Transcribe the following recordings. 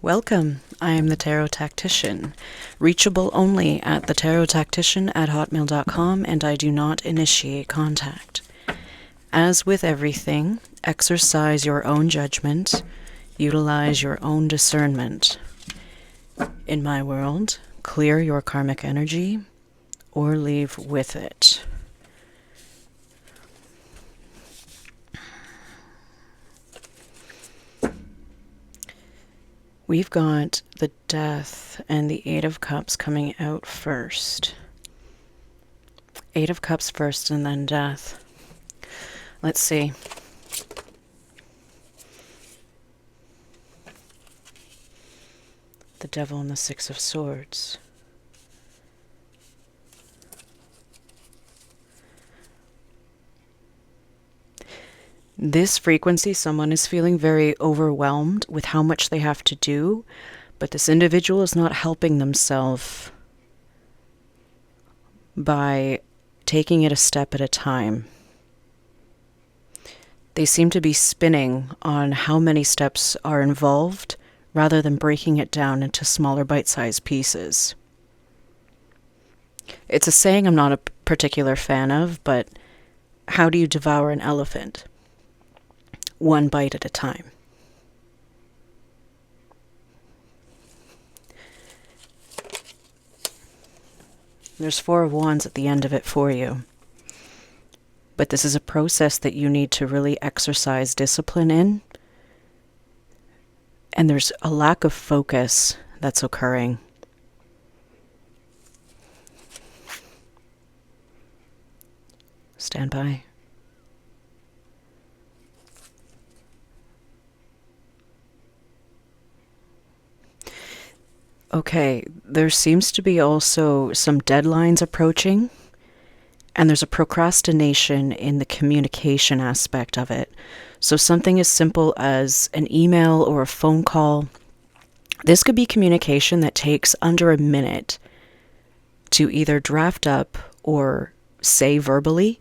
Welcome. I am the Tarot Tactician, reachable only at TheTarotTactician@hotmail.com, and I do not initiate contact. As with everything, exercise your own judgment, utilize your own discernment. In my world, clear your karmic energy or leave with it. We've got the Death and the Eight of Cups coming out first. Eight of Cups first and then Death. Let's see. The Devil and the Six of Swords. This frequency, someone is feeling very overwhelmed with how much they have to do, but this individual is not helping themselves by taking it a step at a time. They seem to be spinning on how many steps are involved rather than breaking it down into smaller bite-sized pieces. It's a saying I'm not a particular fan of, but how do you devour an elephant? One bite at a time. There's Four of Wands at the end of it for you. But this is a process that you need to really exercise discipline in. And there's a lack of focus that's occurring. Stand by. Okay, there seems to be also some deadlines approaching, and there's a procrastination in the communication aspect of it. So something as simple as an email or a phone call, this could be communication that takes under a minute to either draft up or say verbally.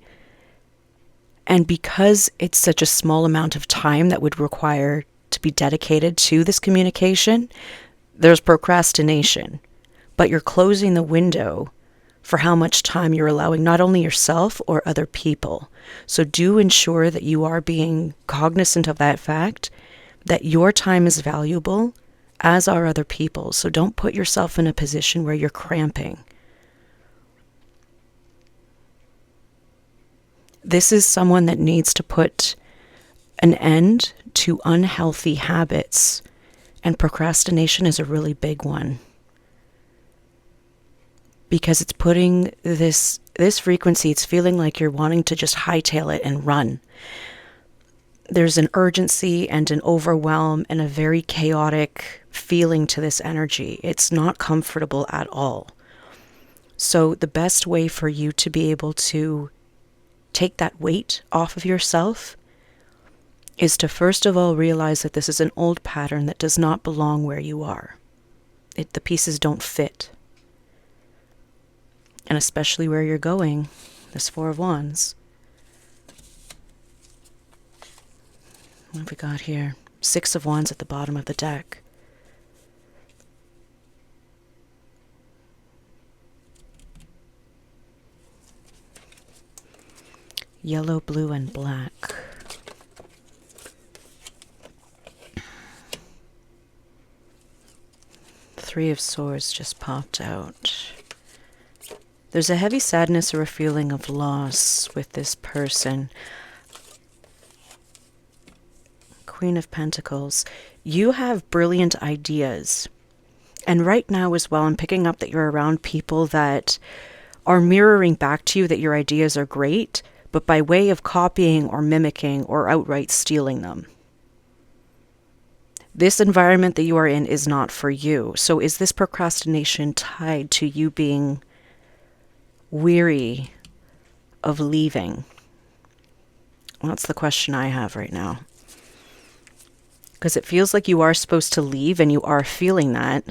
And because it's such a small amount of time that would require to be dedicated to this communication, there's procrastination, but you're closing the window for how much time you're allowing not only yourself or other people. So do ensure that you are being cognizant of that fact, that your time is valuable, as are other people. So don't put yourself in a position where you're cramping. This is someone that needs to put an end to unhealthy habits. And procrastination is a really big one. Because it's putting this frequency, it's feeling like you're wanting to just hightail it and run. There's an urgency and an overwhelm and a very chaotic feeling to this energy. It's not comfortable at all. So the best way for you to be able to take that weight off of yourself is to first of all realize that this is an old pattern that does not belong where you are. The pieces don't fit. And especially where you're going, this Four of Wands. What have we got here? Six of Wands at the bottom of the deck. Yellow, blue, and black. Three of Swords just popped out. There's a heavy sadness or a feeling of loss with this person. Queen of Pentacles. You have brilliant ideas. And right now as well, I'm picking up that you're around people that are mirroring back to you that your ideas are great, but by way of copying or mimicking or outright stealing them. This environment that you are in is not for you. So is this procrastination tied to you being weary of leaving? Well, that's the question I have right now. Because it feels like you are supposed to leave and you are feeling that,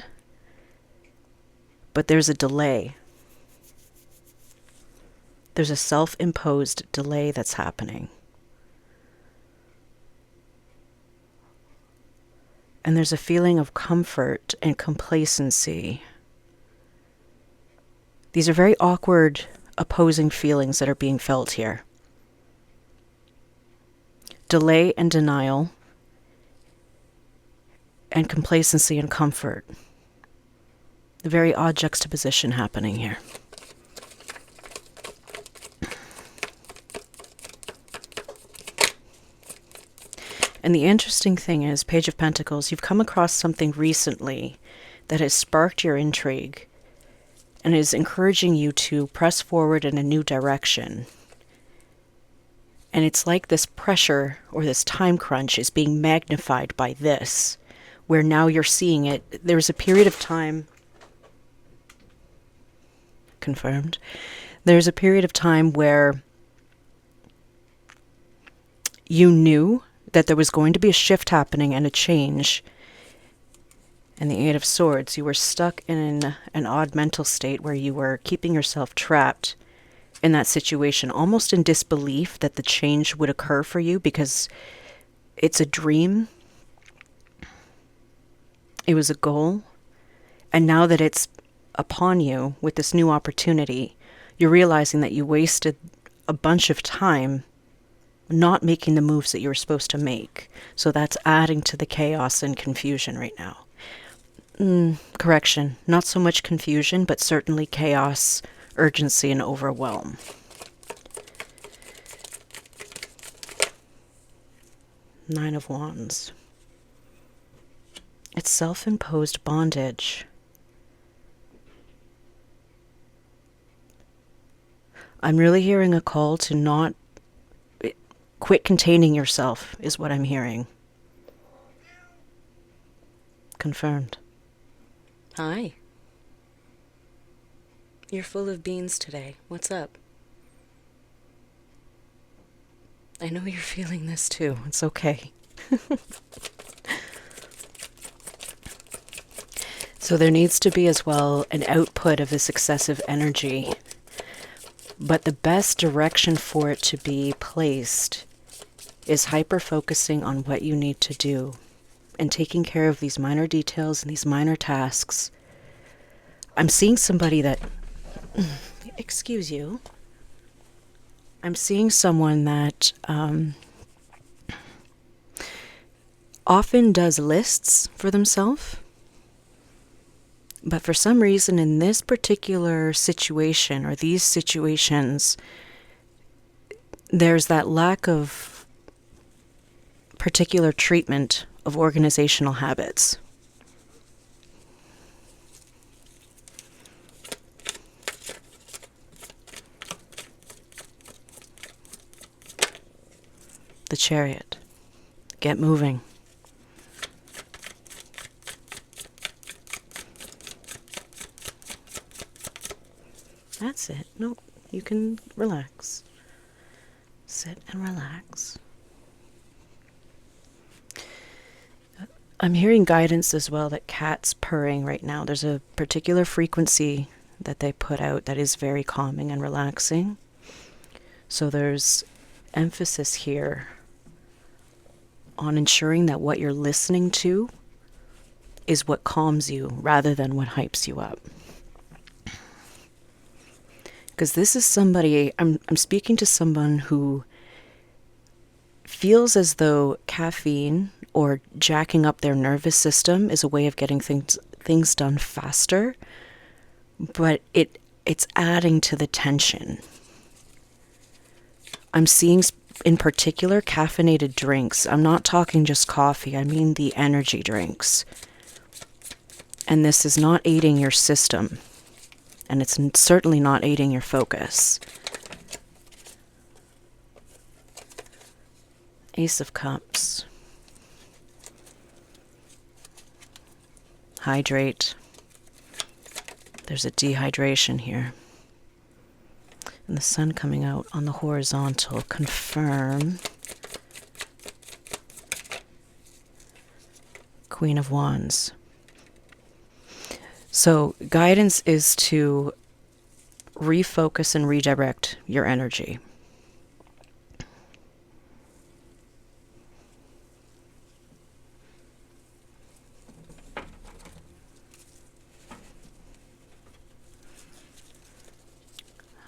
but there's a delay. There's a self-imposed delay that's happening. And there's a feeling of comfort and complacency. These are very awkward, opposing feelings that are being felt here. Delay and denial, and complacency and comfort. A very odd juxtaposition happening here. And the interesting thing is, Page of Pentacles, you've come across something recently that has sparked your intrigue and is encouraging you to press forward in a new direction. And it's like this pressure or this time crunch is being magnified by this, where now you're seeing it. There's a period of time, confirmed, there's a period of time where you knew that there was going to be a shift happening and a change. And the Eight of Swords, you were stuck in an odd mental state where you were keeping yourself trapped in that situation, almost in disbelief that the change would occur for you because it's a dream. It was a goal. And now that it's upon you with this new opportunity, you're realizing that you wasted a bunch of time not making the moves that you were supposed to make. So that's adding to the chaos and confusion right now. Correction, not so much confusion, but certainly chaos, urgency, and overwhelm. Nine of Wands. It's self-imposed bondage. I'm really hearing a call to not quit containing yourself, is what I'm hearing. Confirmed. Hi. You're full of beans today. What's up? I know you're feeling this too. It's okay. So there needs to be as well an output of this excessive energy. But the best direction for it to be placed is hyper-focusing on what you need to do and taking care of these minor details and these minor tasks. I'm seeing somebody that... Excuse you. I'm seeing someone that often does lists for themselves. But for some reason in this particular situation or these situations, there's that lack of particular treatment of organizational habits. The Chariot. Get moving. That's it. Nope. You can relax. Sit and relax. I'm hearing guidance as well that cats purring right now. There's a particular frequency that they put out that is very calming and relaxing. So there's emphasis here on ensuring that what you're listening to is what calms you rather than what hypes you up. Because this is somebody, I'm speaking to someone who feels as though caffeine or jacking up their nervous system is a way of getting things done faster, but it's adding to the tension. I'm seeing in particular caffeinated drinks. I'm not talking just coffee, I mean the energy drinks. And this is not aiding your system. And it's certainly not aiding your focus. Ace of Cups. Hydrate. There's a dehydration here. And the sun coming out on the horizontal. Confirm. Queen of Wands. So guidance is to refocus and redirect your energy.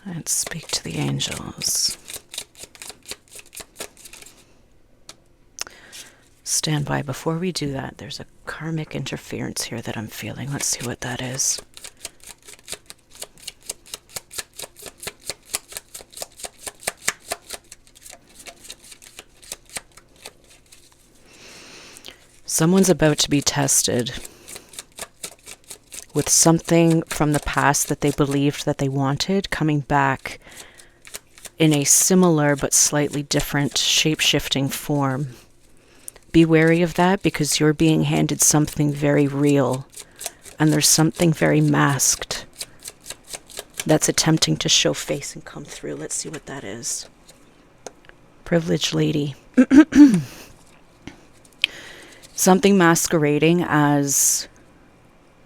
Let's speak to the angels. Stand by. Before we do that, there's a karmic interference here that I'm feeling. Let's see what that is. Someone's about to be tested with something from the past that they believed that they wanted coming back in a similar but slightly different shape-shifting form. Be wary of that, because you're being handed something very real, and there's something very masked that's attempting to show face and come through. Let's see what that is. Privileged lady. Something masquerading as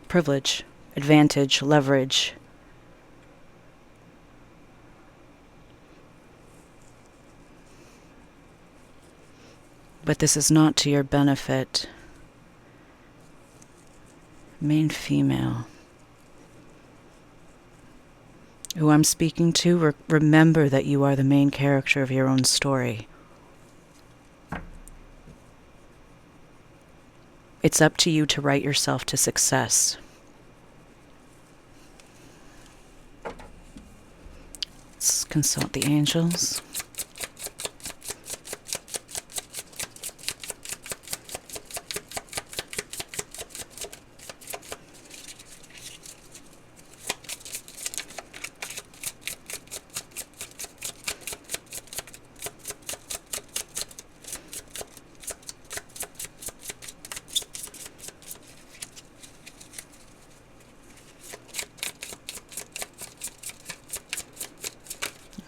privilege, advantage, leverage. But this is not to your benefit. Main female. Who I'm speaking to, remember that you are the main character of your own story. It's up to you to write yourself to success. Let's consult the angels.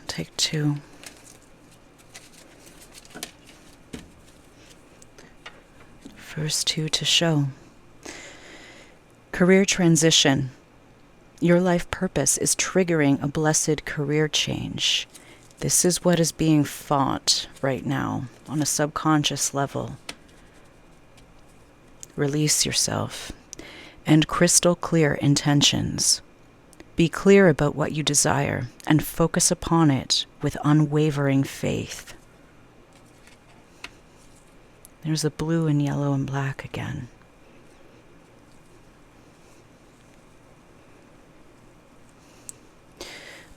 Take two. First two to show. Career transition. Your life purpose is triggering a blessed career change. This is what is being fought right now on a subconscious level. Release yourself. And crystal clear intentions. Be clear about what you desire and focus upon it with unwavering faith. There's the blue and yellow and black again.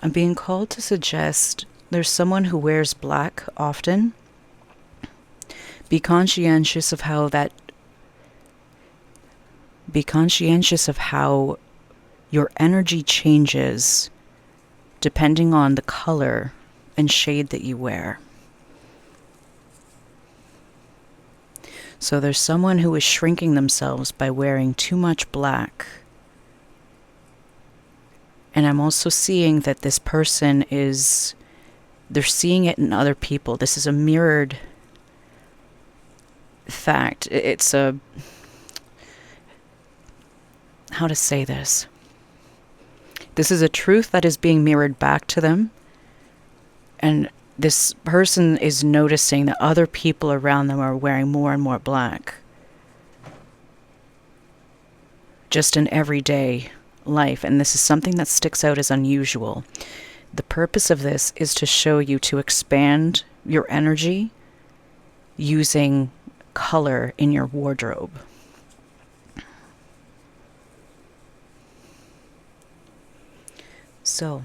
I'm being called to suggest there's someone who wears black often. Be conscientious of how your energy changes depending on the color and shade that you wear. So there's someone who is shrinking themselves by wearing too much black. And I'm also seeing that this person they're seeing it in other people. This is a mirrored fact. How to say this? This is a truth that is being mirrored back to them. And this person is noticing that other people around them are wearing more and more black. Just in everyday life. And this is something that sticks out as unusual. The purpose of this is to show you to expand your energy using color in your wardrobe. So,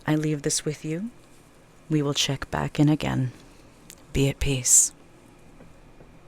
I leave this with you. We will check back in again. Be at peace.